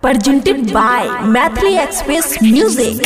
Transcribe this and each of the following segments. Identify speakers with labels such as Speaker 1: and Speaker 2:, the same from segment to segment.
Speaker 1: presented by Mathli Express Music.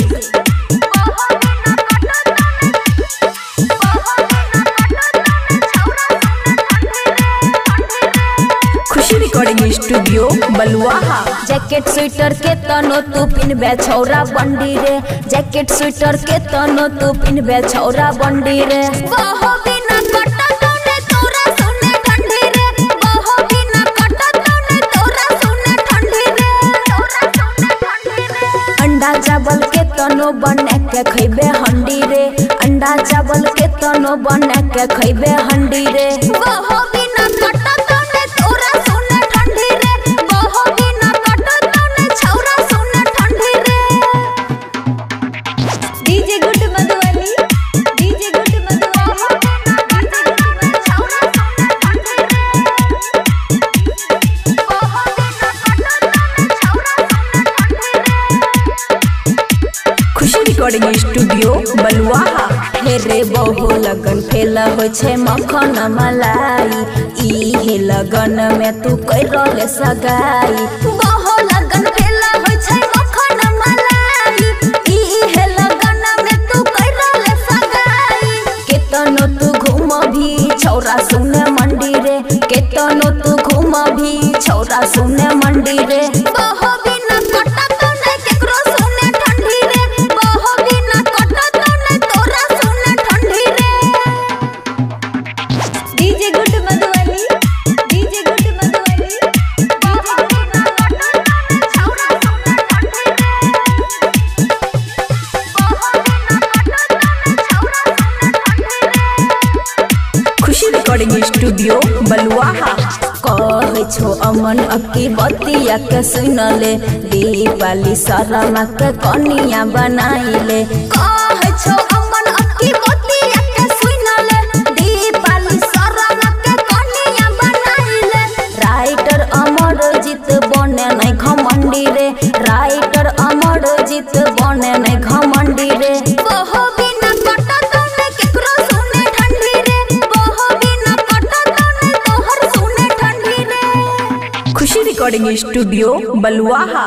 Speaker 1: Khushi recording studio Baluaha.
Speaker 2: Jacket sweater के तनो तू पिनबे छौरा बंडी रे, जैकेट स्वेटर के तनो तू पिनबे छौरा बंडी रे। बहो बिना कटत ने तोरा सुने ठंडी रे, बहो बिना कटत ने तोरा सुने ठंडी रे, तोरा सुने ठंडी रे। अंडा चावल के तनो बने के खइबे हंडी रे, अंडा चावल के तनो बने के खइबे हंडी रे। बहो बिना कटत ने तोरा सुने ठंडी रे, बहो बिना कटत ने छौरा सुने ठंडी रे। DJ good Madhubani, DJ good Madhubani, छौरा सुने ठंडी रे, बहो बिना कटत ने छौरा सुने ठंडी रे।
Speaker 1: खुशी रिकॉर्डिंग स्टूडियो बलुआहा।
Speaker 2: हे रे बहु लगन फेल हो छे मखन मलाई, ई हे लगन में तू कर ले सगाई। बहु लगन फेल हो छे मखन मलाई, ई हे लगन में तू कर ले सगाई। केतनो तू घूम भी छौरा सुने मंडी रे, केतनो तू घूम भी छौरा सुने मंडी रे। बहु बिना कटत ने केकरो सुने ठंडी रे, बहु बिना कटत ने तोरा सुने ठंडी रे। DJ good Madhubani, DJ good Madhubani, बहु बिना कटत ने छौरा सुने ठंडी रे, बहु बिना कटत ने छौरा सुने ठंडी रे।
Speaker 1: खुशी रिकॉर्डिंग स्टूडियो बलुआहा।
Speaker 2: कहे छो अमन अक्की बतिया के सुनले, दीपाली शर्मा के कनिया बनाइले। कहे छो अमन अक्की बतिया के सुनले, दीपाली शर्मा के कनिया बनाइले। राइटर अमरजीत बने नहीं घमंडी रे, राइटर अमरजीत बने नहीं घमंडी रे। बहो बिना कटत ने केकरो सुने ठंडी रे, बहो बिना कटत ने तोहर सुने ठंडी रे।
Speaker 1: खुशी रिकॉर्डिंग स्टूडियो बलुआहा।